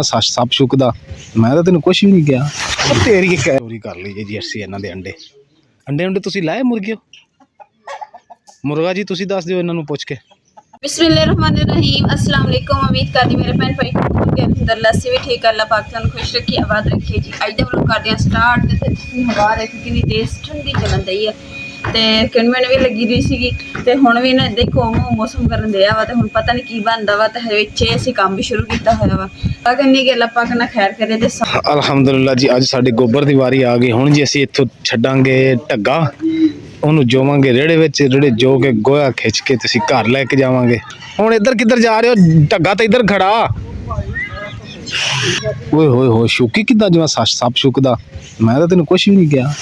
ਸੱਚ ਸਭ ਚੁੱਕਦਾ ਮੈਂ ਤਾਂ ਤੈਨੂੰ ਕੁਛ ਵੀ ਨਹੀਂ ਕਿਹਾ। ਤੇਰੀ ਚੋਰੀ ਕਰ ਲਈ ਜੀ ਅਸੀਂ ਇਹਨਾਂ ਦੇ ਅੰਡੇ ਤੁਸੀਂ ਲਾਏ ਮੁਰਗੇ ਮੁਰਗਾ ਜੀ ਤੁਸੀਂ ਦੱਸ ਦਿਓ ਇਹਨਾਂ ਨੂੰ ਪੁੱਛ ਕੇ। बिस्मिल्लाहिर्रहमानिर्रहीम अस्सलाम वालेकुम। उम्मीद करती मेरे भैन भाई अल्लाह से भी ठीक अल्लाह पाक तुहानू खुश रखे आबाद रखे जी। अज दे व्लॉग करते हैं स्टार्ट। ते हवा देखो कितनी तेज ठंडी चलन दी है ते किणमण भी लगी दी सीगी ते हुण भी ना देखो मौसम करन दिया वा ते हुण पता नहीं की बनदा वा ते विच असीं काम भी शुरू कीता होया वा। कहनी कि अल्लाह पाक ना खैर करे ते अलहमदुलिल्लाह जी। अज साडी गोबर दी वारी आ गई। हुण जी असीं इत्थों छड्डांगे ढग्गा ਉਹਨੂੰ ਜੋਵਾਂਗੇ ਰੇੜੇ ਵਿੱਚ ਰੇੜੇ ਜੋ ਕੇ ਗੋਹਾ ਖਿੱਚ ਕੇ ਤੁਸੀਂ ਘਰ ਲੈ ਕੇ ਜਾਵਾਂਗੇ। ਹੁਣ ਇੱਧਰ ਕਿੱਧਰ ਜਾ ਰਹੇ ਹੋ? ਢੱਗਾ ਤਾਂ ਇੱਧਰ ਖੜਾ। ਓਏ ਹੋਏ ਹੋਏ ਸ਼ੁਕੀ ਕਿੱਦਾਂ ਜਿਵੇਂ ਸੱਪ ਸ਼ੁਕਦਾ ਮੈਂ ਤਾਂ ਤੈਨੂੰ ਕੁਛ ਵੀ ਨਹੀਂ ਕਿਹਾ।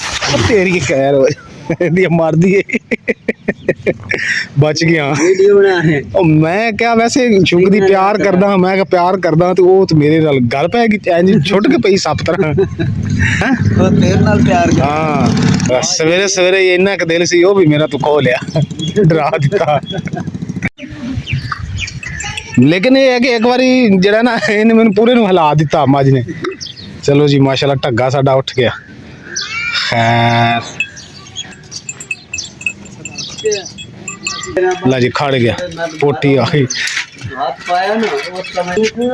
ਤੇਰੀ ਖੈਰ ਹੋਏ ਇਹਦੀ ਮਾਰਦੀ ਏ ਬਚ ਗਿਆ ਵੀਡੀਓ ਬਣਾ ਹੈ। ਉਹ ਮੈਂ ਕਿਹਾ ਵੈਸੇ ਸ਼ੁਕਦੀ ਪਿਆਰ ਕਰਦਾ ਮੈਂ ਕਿਹਾ ਪਿਆਰ ਕਰਦਾ ਤੇ ਉਹ ਤੇ ਮੇਰੇ ਨਾਲ ਗੱਲ ਪੈ ਗਈ ਇੰਜ ਛੁੱਟ ਕੇ ਪਈ ਸੱਪ ਤਰ੍ਹਾਂ ਹੈ ਉਹ ਤੇਰੇ ਨਾਲ ਪਿਆਰ ਕਰ। ਹਾਂ ਸਵੇਰੇ ਸਵੇਰੇ ਇੰਨਾ ਕ ਦਿਲ ਸੀ ਉਹ ਵੀ ਮੇਰਾ ਤੂੰ ਖੋ ਲਿਆ ਡਰਾ ਦਿੱਤਾ। ਲੇਕਿਨ ਇਹ ਹੈ ਕਿ ਇੱਕ ਵਾਰੀ ਜਿਹੜਾ ਨਾ ਇਹਨੇ ਮੈਨੂੰ ਪੂਰੇ ਨੂੰ ਹਿਲਾ ਦਿੱਤਾ ਮੱਝ ਨੇ। ਚਲੋ ਜੀ ਮਾਸ਼ਾਅੱਲਾ ਢੱਗਾ ਸਾਡਾ ਉੱਠ ਗਿਆ। ਖੈਰ ਲਾ ਜੀ ਖੜ ਗਿਆ ਪੋਟੀ ਆ ਗਈ।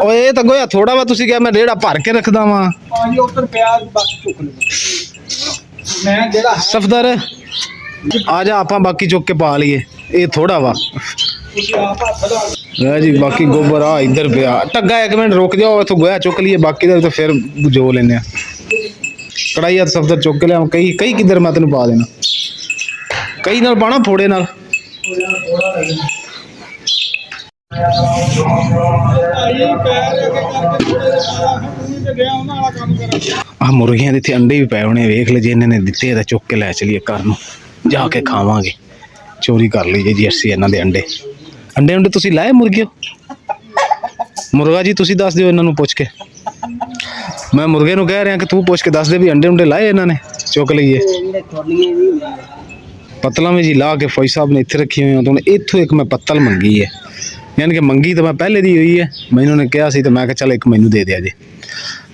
ਓਏ ਇਹ ਤਾਂ ਗੋਇਆ ਥੋੜਾ ਵਾ ਤੁਸੀਂ ਕਿਹਾ ਮੈਂ ਰੇੜਾ ਭਰ ਕੇ ਰੱਖਦਾ ਵਾਂ। ਸਫਦਰ ਆ ਜਾ ਆਪਾਂ ਬਾਕੀ ਚੁੱਕ ਕੇ ਪਾ ਲਈਏ ਇਹ ਥੋੜਾ ਵਾ ਜੀ। ਬਾਕੀ ਗੋਬਰ ਆ ਇੱਧਰ ਪਿਆ ਢੱਗਾ। ਇੱਕ ਮਿੰਟ ਰੁਕ ਜਾਓ ਇੱਥੋਂ ਗੋਇਆ ਚੁੱਕ ਲਈਏ ਬਾਕੀ ਦਾ ਤਾਂ ਫਿਰ ਜੋ ਲੈਨੇ ਆ। ਕੜਾਈ ਹੱਥ ਸਫਦਰ ਚੁੱਕ ਕੇ ਲਿਆ ਕਈ ਕਿੱਧਰ ਮੈਂ ਤੈਨੂੰ ਪਾ ਦੇਣਾ ਕਈ ਨਾਲ ਪਾਣਾ ਫੋੜੇ ਨਾਲ। ਆ ਮੁਰਗੀਆਂ ਦੇ ਇੱਥੇ ਅੰਡੇ ਵੀ ਪਏ ਹੋਣੇ ਵੇਖ ਲੈ ਜੇ ਇਹਨਾਂ ਨੇ ਦਿੱਤੇ ਤਾਂ ਚੁੱਕ ਕੇ ਲੈ ਚਲੀਏ ਘਰ ਨੂੰ ਜਾ ਕੇ ਖਾਵਾਂਗੇ। ਚੋਰੀ ਕਰ ਲਈਏ ਜੀ ਅਸੀਂ ਇਹਨਾਂ ਦੇ ਅੰਡੇ ਤੁਸੀਂ ਲਾਏ ਮੁਰਗੇ ਮੁਰਗਾ ਜੀ ਤੁਸੀਂ ਦੱਸ ਦਿਓ ਇਹਨਾਂ ਨੂੰ ਪੁੱਛ ਕੇ। ਮੈਂ ਮੁਰਗੇ ਨੂੰ ਕਹਿ ਰਿਹਾ ਕਿ ਤੂੰ ਪੁੱਛ ਕੇ ਦੱਸ ਦੇ ਵੀ ਅੰਡੇ ਲਾਏ ਇਹਨਾਂ ਨੇ ਚੁੱਕ ਲਈਏ। पत्तलों में जी ला के फौजी साहब ने इतने रखी हुई तो इतों एक मैं पत्तल मंगी है यानी कि मंगी तो मैं पहले दी हुई है मैनू ने कहा तो मैं चल एक मैनू दे दिया जी।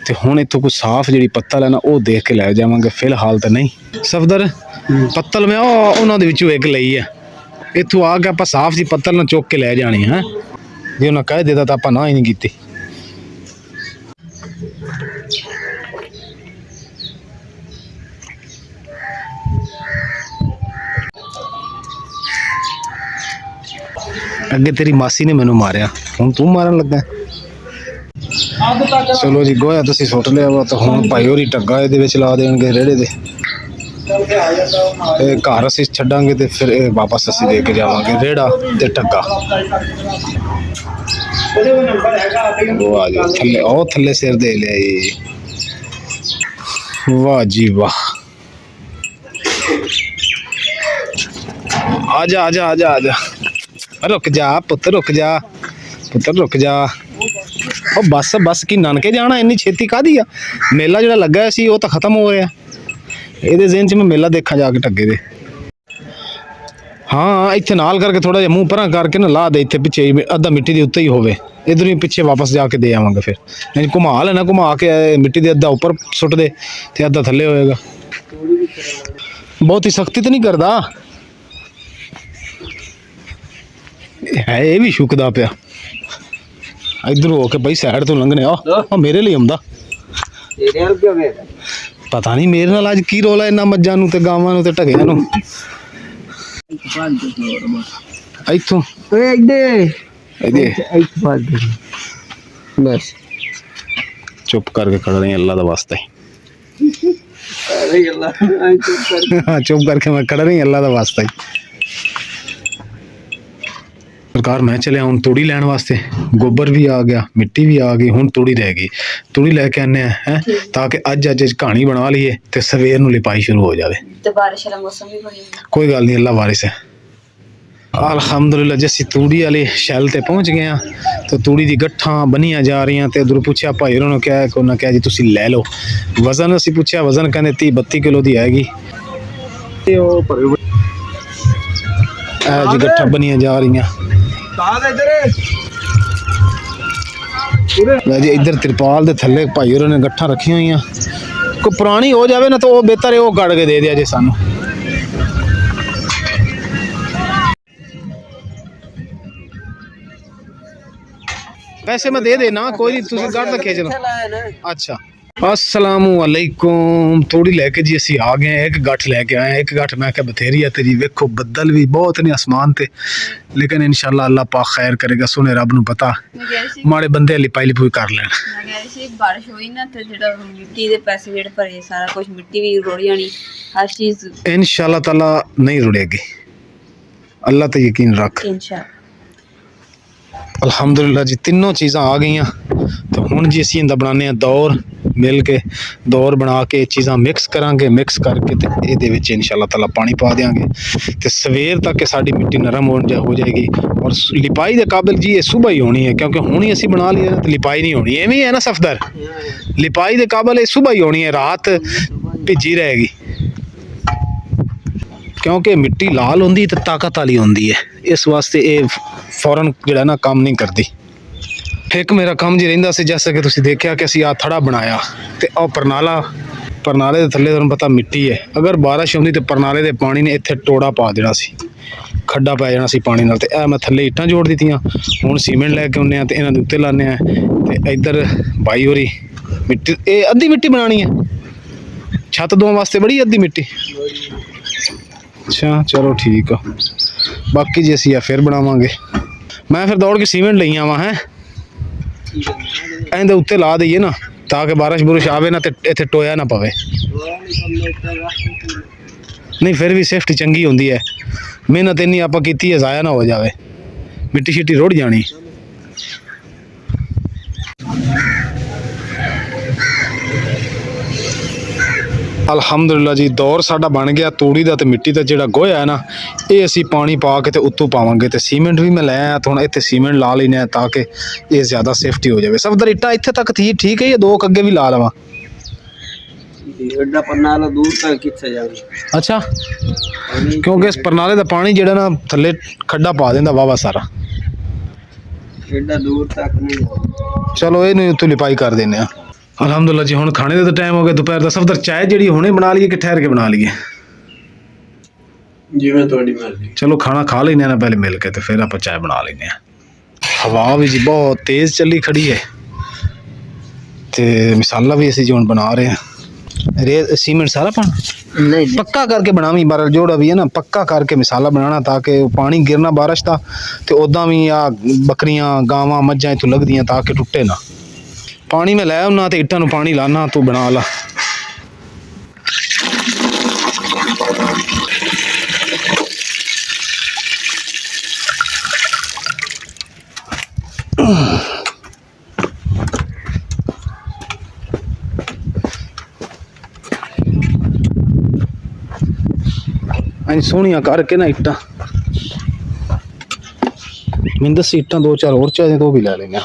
तो हुण इतों कोई साफ जी पत्तल है ना वो देख के लै जावांगे। फिलहाल तो नहीं सफदर पत्तल मैं उन्होंने विचों एक लई है इतों आके आप साफ जी पत्तल ना चुक के लै जानी है। जे उन्हें कह देता तो आप ना ही नहीं की। अगे तेरी मासी ने मैनू मारिया हुण तू मारन लगा। चलो जी गोया तुसीं सुट लिया वा तो हुण भाई होरी ढग्गा इहदे विच ला देणगे रेड़े दे घर असीं छड्डांगे ते फिर वापस असीं दे के जावांगे रेड़ा ते ढग्गा। वाह जी थल्ले ओ थल्ले सिर दे लिया जी। वाह जी वाह आजा आजा आजा आजा रुक जा पुत्र रुक जा पुत्र रुक जा। ओ बस बस की नानके जाना इन्नी छेती कादी आ। मेला जो लगा सी वो तो खत्म हो रहा ये जेहन च मैं मेला देखा जाके ढग्गे दे। हाँ इत्थे नाल करके थोड़ा जिहा मूँह परा करके ना ला दे इत्थे पिछे अद्धा मिट्टी के उत्ते ही होवे इधर ही पिछे वापस जाके दे आवांगे। फिर घुमा लेना घुमा के मिट्टी के अद्धा उपर सुट दे ते अद्धा थल्ले होएगा। बहुत ही सख्ती तो नहीं करता है ये भी शुकदा पिया इधर हो के भाई साइड तो लंघने आ मेरे लिए आंदा पता नहीं मेरे नाल अज की रोला इन्ना मज्जां नूं ते गावां नूं ते ढगियां नूं इत्थों बस चुप करके खड़ा रही अल्लाह दा वास्ता चुप करके मैं खड़ा रही अल्लाह दा वास्ता ही। सरकार मैं चलिया हूँ तूड़ी लैन वास्ते गोबर भी आ गया मिट्टी भी आ गई हूँ तूड़ी रह गई तूड़ी लैके आने हैं ताकि अज कहानी बना लीए तो सवेर नूं लिपाई शुरू हो जाए। कोई गल नहीं अल्लाह वारिस है। अलहमदुलिल्लाह जैसी तूड़ी वाली शैल ते पहुँच गए हैं तो तूड़ी दी गट्ठां बनिया जा रही तो उधर पूछा भाई उन्होंने क्या है उन्होंने कहा जी तुसी लै लो। वजन असी पूछा वजन कहते 30-32 किलो की हैगी जी गट्ठा बनिया जा रही ਲੈ ਜੀ ਇੱਧਰ ਤਿਰਪਾਲ ਦੇ ਥੱਲੇ ਭਾਈ ਹੋਰਾਂ ਨੇ ਗੱਠਾਂ ਰੱਖੀਆਂ ਹੋਈਆਂ। ਕੋਈ ਪੁਰਾਣੀ ਹੋ ਜਾਵੇ ਨਾ ਤਾਂ ਉਹ ਬਿਹਤਰ ਹੈ, ਉਹ ਕੱਢ ਕੇ ਦੇ ਦਿਆ ਜੇ ਸਾਨੂੰ। पैसे मैं दे देना, कोई नहीं, तुसी गढ़ रखे चलो। अच्छा अस्सलामुअलैकुम। थोड़ी लेके जी असी आ गए, एक गठ लेके आए, एक गठ मैं क्या बथेरी है तेरी। वेखो बदल भी बहुत ने आसमान ते, लेकिन इंशाल्लाह अल्लाह पाक खैर करेगा। सोने रब नू पता माड़े बंदे लिपाई लिपूई कर लेन। बारिश हुई ना तो जेड़ा मिट्टी दे पैसे जेड़े भरे सारा कुछ मिट्टी भी रुड़ जानी, हर चीज इंशाल्लाह ताला नहीं रुड़ेगी। अल्लाह ते यकीन रख इंशाल्लाह। अल्हम्दुलिल्लाह जी तीनों चीज़ां आ गई। तो हुण जी असीं इंदा बनाने आ दौर, मिल के दौर बना के चीज़ां मिक्स करांगे। मिक्स करके ते इहदे विच इंशाल्लाह ताला पानी पा देंगे ते सवेर तक साडी मिट्टी नरम हो जाएगी। और लिपाई दे काबिल जी ये सुबह ही होनी है, क्योंकि हुण ही असीं बना लिया तो लिपाई नहीं होनी। एवें है ना सफदर, लिपाई दे काबिल सुबह ही होनी है, रात भिजी रहेगी। क्योंकि मिट्टी लाल होंदी तो ताकत वाली होंदी है, इस वास्ते ये फौरन जिहड़ा ना काम नहीं करती। एक मेरा काम जी रहिंदा सी, जैसे कि तुसीं देखिया कि असीं आ थड़ा बनाया ते आ परनाले दे थल्ले तुहानूं पता मिट्टी है। अगर बारिश होंदी तो परनाले दे पानी ने इत्थे टोड़ा पा देना सी, खड्डा पै जाना सी पानी नाल। ते ए मैं थल्ले ईटां जोड़ दित्तियां, हुण सीमेंट लैके आउने आ ते इन्हां दे उत्ते लाने आ। ते इधर भाई होरी मिट्टी, ये अद्धी मिट्टी बनानी है, छत दोवां वास्ते बड़ी अद्धी मिट्टी। अच्छा चलो ठीक है, बाकी जी असीं फिर बनावांगे। मैं फिर दौड़ के सीमेंट लई आवां है, ਇਹਦੇ ਉੱਤੇ ਲਾ ਦਈਏ ਨਾ ਤਾਂ ਕਿ ਬਾਰਿਸ਼ ਬੁਰਿਸ਼ ਆਵੇ ਨਾ ਤੇ ਇੱਥੇ ਟੋਇਆ ਨਾ ਪਵੇ। ਨਹੀਂ ਫਿਰ ਵੀ ਸੇਫਟੀ ਚੰਗੀ ਹੁੰਦੀ ਹੈ, ਮਿਹਨਤ ਇੰਨੀ ਆਪਾਂ ਕੀਤੀ ਹੈ ਜ਼ਾਇਆ ਨਾ ਹੋ ਜਾਵੇ, ਮਿੱਟੀ ਸ਼ਿੱਟੀ ਰੁੜ ਜਾਣੀ। ਅਲਹਮਦੁਲਿਲਾ ਜੀ ਦੌਰ ਸਾਡਾ ਬਣ ਗਿਆ। ਤੂੜੀ ਦਾ ਤੇ ਮਿੱਟੀ ਦਾ ਜਿਹੜਾ ਗੋਹਾ ਹੈ ਨਾ, ਇਹ ਅਸੀਂ ਪਾਣੀ ਪਾ ਕੇ ਤੇ ਉੱਤੋਂ ਪਾਵਾਂਗੇ। ਤੇ ਸੀਮੈਂਟ ਵੀ ਮੈਂ ਲੈ ਆਇਆ, ਹੁਣ ਇੱਥੇ ਸੀਮੈਂਟ ਲਾ ਲੈਣਾ ਤਾਂ ਕਿ ਇਹ ਜ਼ਿਆਦਾ ਸੇਫਟੀ ਹੋ ਜਾਵੇ। ਸਫਦਰ ਇੱਟਾਂ ਇੱਥੇ ਤੱਕ ਥੀ ਠੀਕ ਹੈ, ਇਹ ਦੋ ਅੱਗੇ ਵੀ ਲਾ ਲਵਾਂ। एडा परनाला दूर तक किथे जावे। अच्छा क्योंकि इस परनाले ਦਾ ਪਾਣੀ ਜਿਹੜਾ ਨਾ ਥੱਲੇ ਖੱਡਾ ਪਾ ਦਿੰਦਾ ਵਾਵਾ ਸਾਰਾ। एडा दूर तक नहीं। ਚਲੋ ਇਹਨੂੰ ਉੱਤੋਂ ਲਿਪਾਈ ਕਰ ਦਿੰਦੇ ਆ। ਅਲਹਮਦੁਲਿਲਾ ਜੀ ਹੁਣ ਖਾਣੇ ਦਾ ਤਾਂ ਟਾਈਮ ਹੋ ਗਿਆ ਦੁਪਹਿਰ ਦਾ। ਸਫਦਰ ਚਾਹ ਜਿਹੜੀ ਹੁਣੇ ਬਣਾ ਲਈਏ ਕਿ ਠਹਿਰ ਕੇ ਬਣਾ ਲਈਏ? ਜਿਵੇਂ ਤੁਹਾਡੀ ਮਰਜ਼ੀ। ਚਲੋ ਖਾਣਾ ਖਾ ਲੈਂਦੇ ਆ ਨਾ ਪਹਿਲੇ ਮਿਲ ਕੇ, ਤੇ ਫਿਰ ਆਪਾਂ ਚਾਹ ਬਣਾ ਲੈਂਦੇ ਆ। ਹਵਾ ਵੀ ਜੀ ਬਹੁਤ ਤੇਜ਼ ਚੱਲੀ ਖੜੀ ਹੈ ਤੇ ਮਸਾਲਾ ਵੀ ਅਸੀਂ ਜੀ ਹੁਣ ਬਣਾ ਰਹੇ ਹਾਂ। रेत सीमेंट सारा पाना नहीं पक्का करके बनावी, बार जोड़ा भी है ना पक्का करके मिसाला बनाना ताकि पानी गिरना बारिश का तो उदा भी आ बकरियां गावां मज्जां इत्थों लगदियां ताकि टुटे ना। पानी में लै आना तो इट्टां नूं पानी लाना, तू बना ला। सोहनिया करके ना इट्टां मैं दस इट्टां दो चार और चाहिए तो भी लै लेंगे।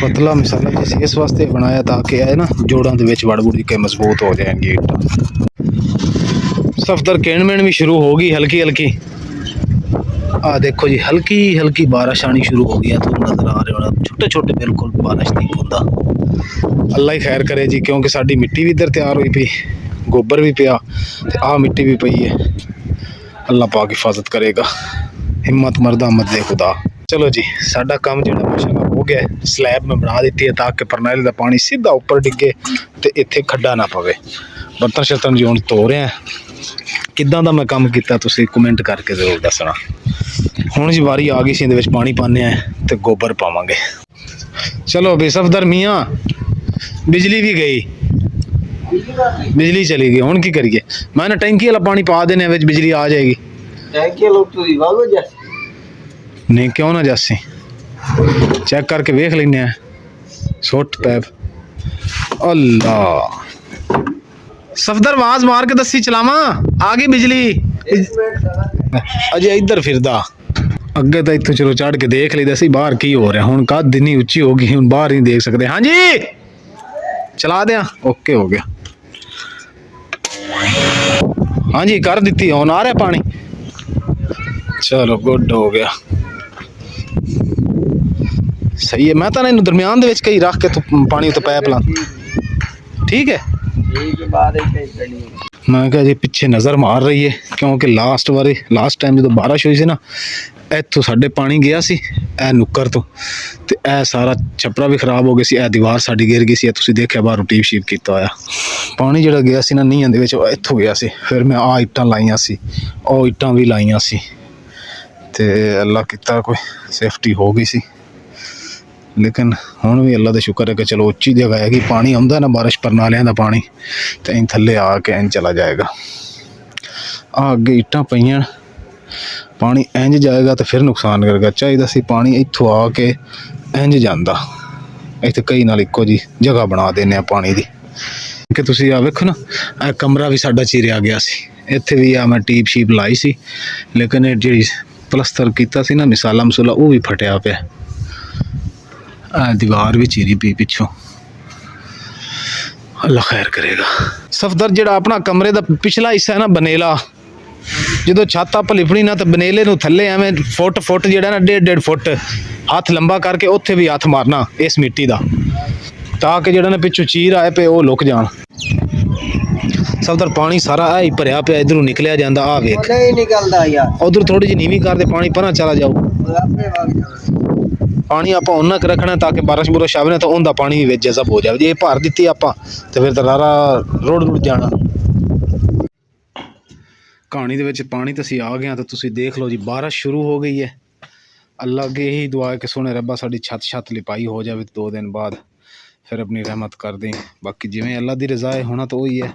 पतला मसाला जिस इस वास्ते बनाया ताकि है ना जोड़ों के वड़ वुड़ के मजबूत हो जाएंगे इट्टां। सफदर केनमेन भी शुरू हो गई हल्की हल्की। आ देखो जी हल्की हल्की बारिश आनी शुरू हो गई है, तो नजर आ रहे हो छोटे छोटे बिल्कुल बारिश नहीं होता। अल्लाह ही खैर करे जी, क्योंकि साडी मिट्टी भी इधर तैयार हुई पई, गोबर भी पिया ते आ मिट्टी भी पई है। अल्लाह पाक हिफाजत करेगा, हिम्मत मरदा मत दे खुदा। चलो जी साडा काम जो माशाल्लाह हो गया है। स्लैब में बना दी है ताकि परनाले का पानी सीधा उपर डिगे तो इत्थे खड्डा ना पवे। बर्तन शर्तन जो धो रहे हैं, किदां दा मैं काम किया तुसीं कमेंट करके जरूर दसना। हुण जी वारी आ गई सी, इहदे विच पानी पाने ते गोबर पावांगे। चलो बे सफदर मियाँ बिजली भी गई, बिजली चली गई, हुण की करिए? मैं ना टैंकी वाला पानी पा देने विच बिजली आ जाएगी। टैंकी लोग तो वालो जैसे नहीं क्यों ना जासी, चेक करके वेख लेने हैं। सुट पैप अल्लाह सफदर आवाज मार के दसी चलावा आ गई बिजली। अजे इधर फिरदा ਅੱਗੇ ਤਾਂ ਇੱਥੋਂ ਚਲੋ ਚੜ੍ਹ ਕੇ ਦੇਖ ਲਈਦਾ ਸੀ ਬਾਹਰ ਕੀ ਹੋ ਰਿਹਾ, ਹੁਣ ਕੱਦ ਇੰਨੀ ਉੱਚੀ ਹੋ ਗਈ ਹੁਣ ਬਾਹਰ ਨਹੀਂ ਦੇਖ ਸਕਦੇ। ਹਾਂਜੀ ਚਲਾ ਦਿਆਂ, ਓਕੇ ਹੋ ਗਿਆ। ਹਾਂਜੀ ਕਰ ਦਿੱਤੀ, ਹੁਣ ਆ ਰਿਹਾ ਪਾਣੀ, ਚਲੋ ਗੁੱਡ ਹੋ ਗਿਆ, ਸਹੀ ਹੈ। ਮੈਂ ਤਾਂ ਇਹਨੂੰ ਦਰਮਿਆਨ ਦੇ ਵਿੱਚ ਕਈ ਰੱਖ ਕੇ ਪਾਣੀ ਉੱਤੇ ਪਾਇਪ ਲਾ, ਠੀਕ ਹੈ। ਮੈਂ ਕਿਹਾ ਜੀ ਪਿੱਛੇ ਨਜ਼ਰ ਮਾਰ ਰਹੀ ਹੈ, ਕਿਉਂਕਿ ਲਾਸਟ ਟਾਈਮ ਜਦੋਂ ਬਾਰਿਸ਼ ਹੋਈ ਸੀ ਨਾ, ਇੱਥੋਂ ਸਾਡੇ ਪਾਣੀ ਗਿਆ ਸੀ ਇਹ ਨੁੱਕਰ ਤੋਂ, ਤੇ ਇਹ ਸਾਰਾ ਛੱਪਰਾ ਵੀ ਖਰਾਬ ਹੋ ਗਿਆ ਸੀ, ਇਹ ਦੀਵਾਰ ਸਾਡੀ ਗਿਰ ਗਈ ਸੀ, ਇਹ ਤੁਸੀਂ ਦੇਖਿਆ ਬਾਹਰ ਟੀਪ ਸ਼ੀਪ ਕੀਤਾ ਹੋਇਆ। ਪਾਣੀ ਜਿਹੜਾ ਗਿਆ ਸੀ ਨਾ ਨੀਹਾਂ ਦੇ ਵਿੱਚ, ਉਹ ਇੱਥੋਂ ਗਿਆ ਸੀ। ਫਿਰ ਮੈਂ ਆਹ ਇੱਟਾਂ ਲਾਈਆਂ ਸੀ, ਉਹ ਇੱਟਾਂ ਵੀ ਲਾਈਆਂ ਸੀ, ਤੇ ਅੱਲਾ ਕੀਤਾ ਕੋਈ ਸੇਫਟੀ ਹੋ ਗਈ ਸੀ। ਲੇਕਿਨ ਹੁਣ ਵੀ ਅੱਲਾ ਦਾ ਸ਼ੁਕਰ ਹੈ ਕਿ ਚਲੋ ਉੱਚੀ ਜਗ੍ਹਾ ਹੈਗੀ, ਪਾਣੀ ਆਉਂਦਾ ਨਾ ਬਾਰਿਸ਼ ਪਰਨਾਲਿਆਂ ਦਾ ਪਾਣੀ, ਤੇ ਇੰਝ ਥੱਲੇ ਆ ਕੇ ਇੰਝ ਚਲਾ ਜਾਏਗਾ। ਆ ਅੱਗੇ ਇੱਟਾਂ ਪਈਆਂ, ਪਾਣੀ ਇੰਝ ਜਾਏਗਾ ਤਾਂ ਫਿਰ ਨੁਕਸਾਨ ਕਰੇਗਾ। ਚਾਹੀਦਾ ਸੀ ਪਾਣੀ ਇੱਥੋਂ ਆ ਕੇ ਇੰਝ ਜਾਂਦਾ, ਇੱਥੇ ਕਈ ਨਾਲ ਇੱਕੋ ਜੀ ਜਗ੍ਹਾ ਬਣਾ ਦਿੰਦੇ ਆ ਪਾਣੀ ਦੀ। ਕਿ ਤੁਸੀਂ ਆ ਵੇਖੋ ਨਾ, ਇਹ ਕਮਰਾ ਵੀ ਸਾਡਾ ਚੀਰਿਆ ਗਿਆ ਸੀ, ਇੱਥੇ ਵੀ ਆ ਮੈਂ ਟੀਪ ਸ਼ੀਪ ਲਾਈ ਸੀ, ਲੇਕਿਨ ਇਹ ਜਿਹੜੀ ਪਲਸਤਰ ਕੀਤਾ ਸੀ ਨਾ ਮਿਸਾਲਾ ਮਸੂਲਾ, ਉਹ ਵੀ ਫਟਿਆ ਪਿਆ। ਦੀਵਾਰ ਵੀ ਚੀਰੀ ਪਈ ਪਿੱਛੋਂ, ਅੱਲਾ ਖੈਰ ਕਰੇਗਾ। ਸਫਦਰ ਜਿਹੜਾ ਆਪਣਾ ਕਮਰੇ ਦਾ ਪਿਛਲਾ ਹਿੱਸਾ ਹੈ ਨਾ ਬਨੇਲਾ, ਜਦੋਂ ਛੱਤ ਆਪਾਂ ਲਿਪਣੀ ਨਾ ਤਾਂ ਬਨੇਲੇ ਨੂੰ ਥੱਲੇ ਐਵੇਂ ਫੁੱਟ ਜਿਹੜਾ ਨਾ 1.5 ਫੁੱਟ ਹੱਥ ਲੰਬਾ ਕਰਕੇ ਉੱਥੇ ਵੀ ਹੱਥ ਮਾਰਨਾ ਇਸ ਮਿੱਟੀ ਦਾ, ਤਾਂ ਕਿ ਜਿਹੜਾ ਨਾ ਪਿੱਛੋਂ ਚੀਰ ਆਏ ਪਏ ਉਹ ਲੁਕ ਜਾਣ। ਸਫਦਰ ਪਾਣੀ ਸਾਰਾ ਆ ਹੀ ਭਰਿਆ ਪਿਆ, ਇਧਰੋਂ ਨਿਕਲਿਆ ਜਾਂਦਾ, ਆ ਵੇਖ ਨਹੀਂ ਨਿਕਲਦਾ ਯਾਰ, ਉਧਰ ਥੋੜੀ ਜਿਹੀ ਨੀਵੀਂ ਕਰਦੇ ਪਾਣੀ ਪਰਾਂ ਚਲਾ ਜਾਓ। ਪਾਣੀ ਆਪਾਂ ਉਹਨਾਂ ਕੁ ਰੱਖਣਾ ਤਾਂ ਕਿ ਬਾਰਿਸ਼ ਬੁਰਿਸ਼ ਆਵੇ ਨਾ ਤਾਂ ਉਹਦਾ ਪਾਣੀ ਵੀ ਵਿੱਚ ਜਜ਼ਬ ਹੋ ਜਾਵੇ। ਜੇ ਇਹ ਭਰ ਦਿੱਤੀ ਆਪਾਂ ਤੇ ਫਿਰ ਤਾਂ ਸਾਰਾ ਰੁੜ ਜਾਣਾ। ਕਹਾਣੀ ਦੇ ਵਿੱਚ ਪਾਣੀ ਤਾਂ ਅਸੀਂ ਆ ਗਏ ਹਾਂ, ਤਾਂ ਤੁਸੀਂ ਦੇਖ ਲਓ ਜੀ ਬਾਰਿਸ਼ ਸ਼ੁਰੂ ਹੋ ਗਈ ਹੈ। ਅੱਲਾ ਅੱਗੇ ਇਹੀ ਦੁਆ ਹੈ ਕਿ ਸੋਹਣੇ ਰੱਬਾ ਸਾਡੀ ਛੱਤ ਲਿਪਾਈ ਹੋ ਜਾਵੇ 2 ਦਿਨ ਬਾਅਦ, ਫਿਰ ਆਪਣੀ ਰਹਿਮਤ ਕਰ ਦੇ। ਬਾਕੀ ਜਿਵੇਂ ਅੱਲਾ ਦੀ ਰਜ਼ਾ ਹੈ ਹੋਣਾ ਤਾਂ ਉਹੀ ਹੈ,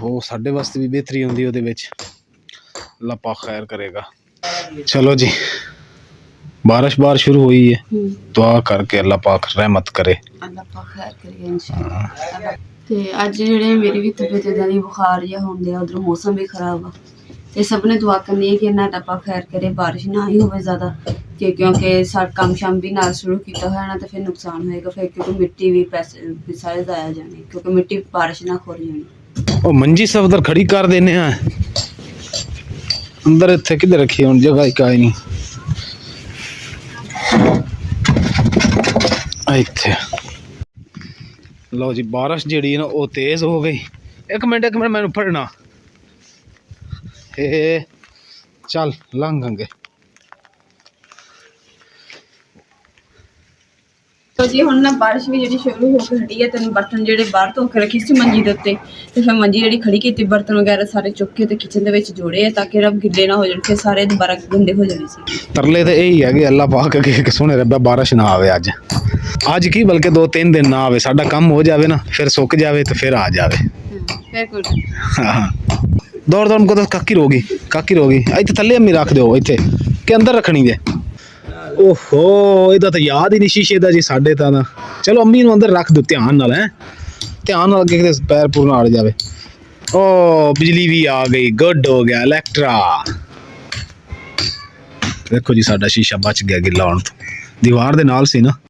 ਉਹ ਸਾਡੇ ਵਾਸਤੇ ਵੀ ਬਿਹਤਰੀ ਹੁੰਦੀ ਉਹਦੇ ਵਿੱਚ। ਅੱਲਾ ਪਾਕ ਖੈਰ ਕਰੇਗਾ। ਚਲੋ ਜੀ बारिश बार शुरू हुई है, दुआ करके अल्लाह पाक रहमत करे, अल्लाह पाक खैर करे इंशाअल्लाह। ते अज जेह्ड़े मेरी भी तबीयत इदां दी बुखार जिहा होंदे, उधर मौसम भी खराब आ, ते सब ने दुआ करनी है कि इन्ना अल्लाह पाक खैर करे, बारिश ना ही होवे ज़्यादा, क्योंकि सारा काम शाम भी नाल शुरू किया होया ना, तो फिर नुकसान होएगा फिर, क्योंकि मिट्टी भी पैसे भी सारे जाया जाने, क्योंकि मिट्टी बारिश ना खोल जानी। ओ मंजी सब उधर खड़ी कर देने हैं अंदर, इत्थे किधर रखी हुण जगह ही काई नहीं। ਇੱਥੇ ਲਓ ਜੀ ਬਾਰਿਸ਼ ਜਿਹੜੀ ਨਾ ਉਹ ਤੇਜ਼ ਹੋ ਗਈ। ਇੱਕ ਮਿੰਟ ਮੈਨੂੰ ਫੜਨਾ, ਚੱਲ ਲੰਘਾਂਗੇ। तो जी हुण ना बारिश भी जी शुरू हो के हटी है, तेन बर्तन जो बाहर धो के रखी सी मंजी के उत्ते, तो फिर मंजी जी खड़ी की, बर्तन वगैरह सारे चुक के किचन के जोड़े है ताकि रब गिले ना हो जाए, फिर सारे दोबारा गंदे हो जाने सी। तरले तो यही है कि अल्लाह पाक के सोने रब्बा बारिश ना आवे अज की बल्कि 2-3 दिन ना आवे, साडा काम हो जाए ना, फिर सुक जाए तो फिर आ जाए। दौड़ को तो काकी रोगी इतने थले अम्मी रख दो, इतने के अंदर रखनी जे। ओहो ਇਹਦਾ ਤਾਂ याद ही नहीं शीशे का जी साढ़े ਤਾਂ चलो अम्मी ਨੂੰ अंदर रख दो, ध्यान नाल है, ध्यान नाल अगे पैर पूर ना अड़ जाए। ओ बिजली भी आ गई, गुड हो गया इलैक्ट्रा। देखो जी साडा शीशा बच गया गिला होने तो, दीवार दे नाल सी ना।